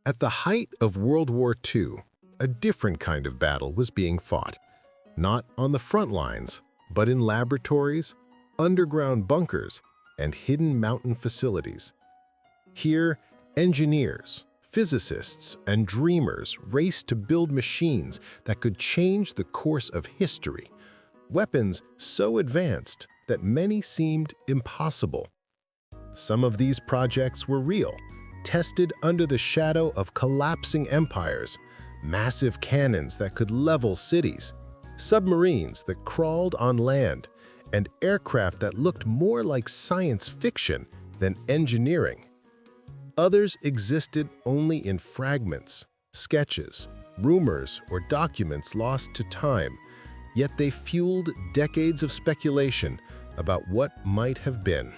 At the height of World War II, a different kind of battle was being fought, not on the front lines, but in laboratories, underground bunkers, and hidden mountain facilities. Here, engineers, physicists, and dreamers raced to build machines that could change the course of history, weapons so advanced that many seemed impossible. Some of these projects were real, tested under the shadow of collapsing empires, massive cannons that could level cities, submarines that crawled on land, and aircraft that looked more like science fiction than engineering. Others existed only in fragments, sketches, rumors, or documents lost to time, yet they fueled decades of speculation about what might have been.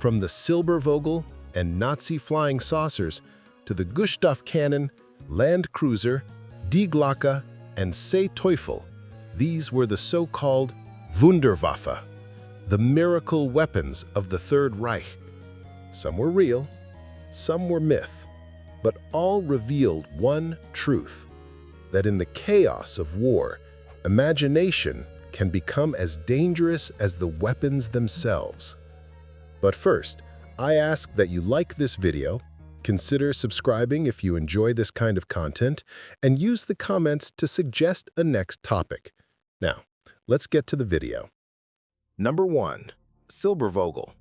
From the Silbervogel and Nazi flying saucers to the Gustav Cannon, Landkreuzer, Glocke, and Seeteufel, these were the so-called Wunderwaffe, the miracle weapons of the Third Reich. Some were real, some were myth, but all revealed one truth, that in the chaos of war, imagination can become as dangerous as the weapons themselves. But first, I ask that you like this video, consider subscribing if you enjoy this kind of content, and use the comments to suggest a next topic. Now, let's get to the video. Number 1. Silbervogel.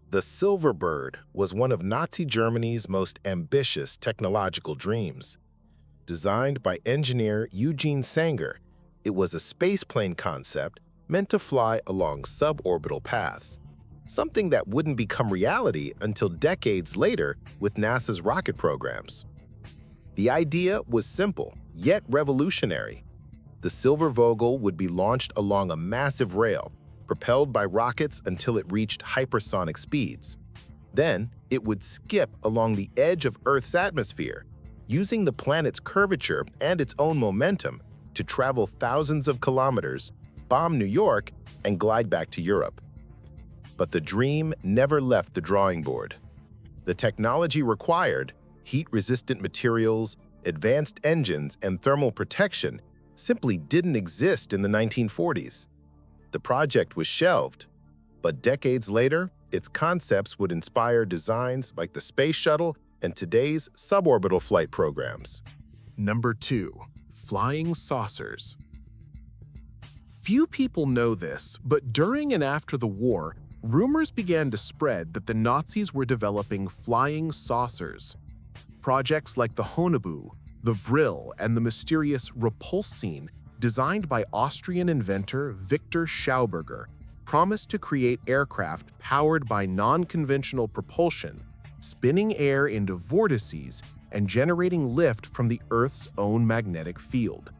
The Silver Bird was one of Nazi Germany's most ambitious technological dreams. Designed by engineer Eugene Sanger, it was a spaceplane concept meant to fly along suborbital paths, something that wouldn't become reality until decades later with NASA's rocket programs. The idea was simple, yet revolutionary. The Silbervogel would be launched along a massive rail, propelled by rockets until it reached hypersonic speeds. Then, it would skip along the edge of Earth's atmosphere, using the planet's curvature and its own momentum to travel thousands of kilometers, bomb New York, and glide back to Europe. But the dream never left the drawing board. The technology required, heat-resistant materials, advanced engines, and thermal protection simply didn't exist in the 1940s. The project was shelved, but decades later, its concepts would inspire designs like the Space Shuttle and today's suborbital flight programs. Number 2. Flying saucers. Few people know this, but during and after the war, rumors began to spread that the Nazis were developing flying saucers. Projects like the Honnebu, the Vril, and the mysterious Repulsine, designed by Austrian inventor Victor Schauberger, promised to create aircraft powered by non-conventional propulsion, spinning air into vortices and generating lift from the Earth's own magnetic field.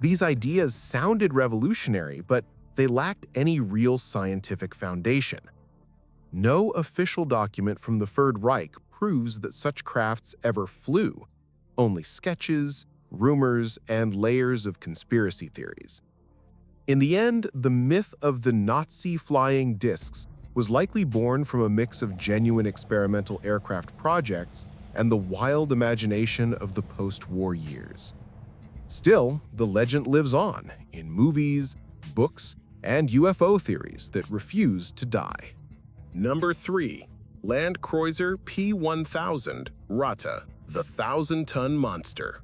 These ideas sounded revolutionary, but they lacked any real scientific foundation. No official document from the Third Reich proves that such crafts ever flew, only sketches, rumors, and layers of conspiracy theories. In the end, the myth of the Nazi flying discs was likely born from a mix of genuine experimental aircraft projects and the wild imagination of the post-war years. Still, the legend lives on in movies, books, and UFO theories that refuse to die. Number 3. Landkreuzer P.1000 Rata, the 1,000-ton monster.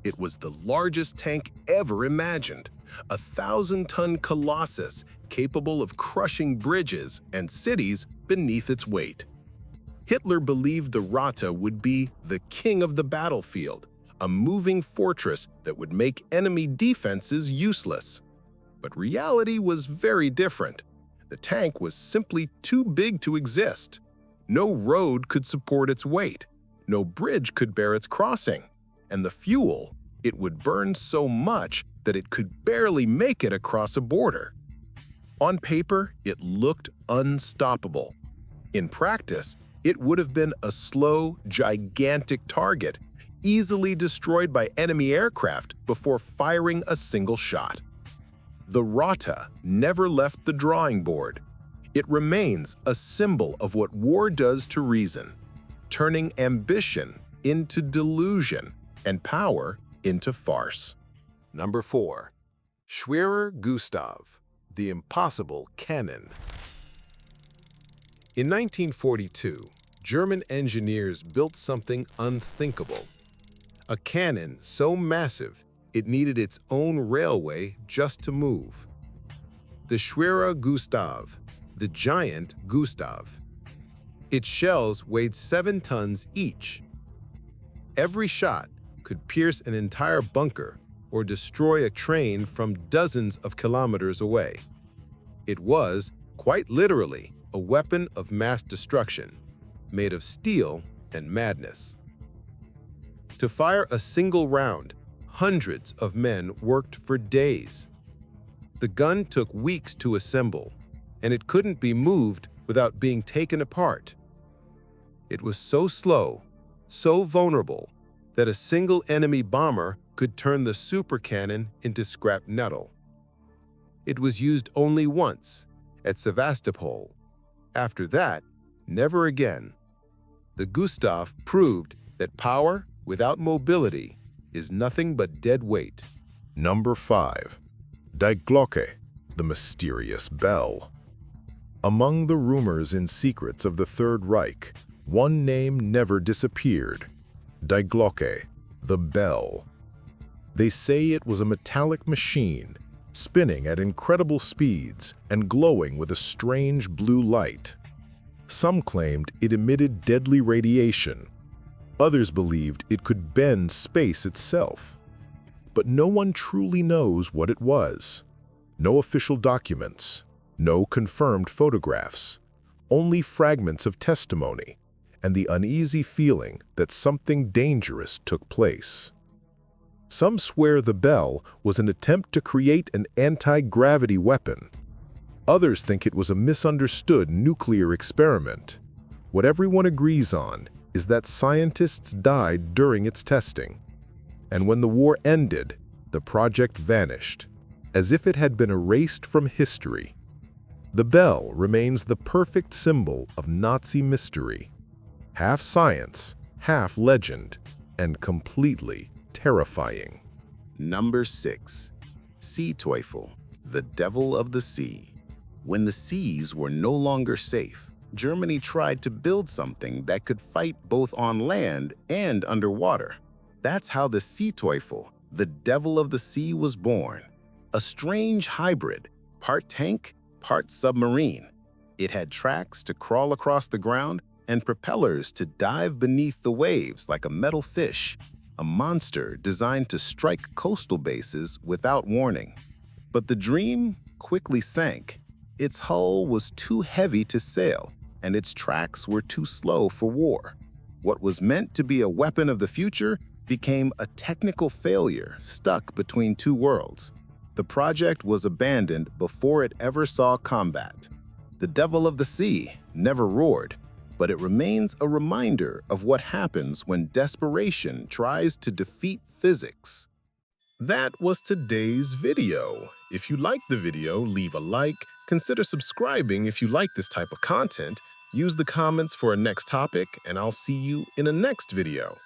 It was the largest tank ever imagined, a 1,000-ton colossus capable of crushing bridges and cities beneath its weight. Hitler believed the Rata would be the king of the battlefield, a moving fortress that would make enemy defenses useless. But reality was very different. The tank was simply too big to exist. No road could support its weight, no bridge could bear its crossing, and the fuel, it would burn so much that it could barely make it across a border. On paper, it looked unstoppable. In practice, it would have been a slow, gigantic target, easily destroyed by enemy aircraft before firing a single shot. The Rata never left the drawing board. It remains a symbol of what war does to reason, turning ambition into delusion and power into farce. Number 4. Schwerer Gustav, the impossible cannon. In 1942, German engineers built something unthinkable. A cannon so massive it needed its own railway just to move. The Schwerer Gustav, the giant Gustav. Its shells weighed 7 tons each. Every shot could pierce an entire bunker or destroy a train from dozens of kilometers away. It was, quite literally, a weapon of mass destruction, made of steel and madness. To fire a single round, hundreds of men worked for days. The gun took weeks to assemble, and it couldn't be moved without being taken apart. It was so slow, so vulnerable, that a single enemy bomber could turn the super cannon into scrap metal. It was used only once, at Sevastopol. After that, never again. The Gustav proved that power without mobility is nothing but dead weight. Number 5. Die Glocke, the mysterious bell. Among the rumors and secrets of the Third Reich, one name never disappeared: Die Glocke, the bell. They say it was a metallic machine, spinning at incredible speeds and glowing with a strange blue light. Some claimed it emitted deadly radiation. Others believed it could bend space itself. But no one truly knows what it was. No official documents, no confirmed photographs, only fragments of testimony, and the uneasy feeling that something dangerous took place. Some swear the bell was an attempt to create an anti-gravity weapon. Others think it was a misunderstood nuclear experiment. What everyone agrees on is that scientists died during its testing. And when the war ended, the project vanished, as if it had been erased from history. The bell remains the perfect symbol of Nazi mystery. Half science, half legend, and completely terrifying. Number 6. Seeteufel, the devil of the sea. When the seas were no longer safe, Germany tried to build something that could fight both on land and underwater. That's how the Seeteufel, the devil of the sea, was born. A strange hybrid, part tank, part submarine. It had tracks to crawl across the ground and propellers to dive beneath the waves like a metal fish, a monster designed to strike coastal bases without warning. But the dream quickly sank. Its hull was too heavy to sail, and its tracks were too slow for war. What was meant to be a weapon of the future became a technical failure stuck between two worlds. The project was abandoned before it ever saw combat. The devil of the sea never roared, but it remains a reminder of what happens when desperation tries to defeat physics. That was today's video. If you liked the video, leave a like, consider subscribing if you like this type of content, use the comments for a next topic, and I'll see you in a next video.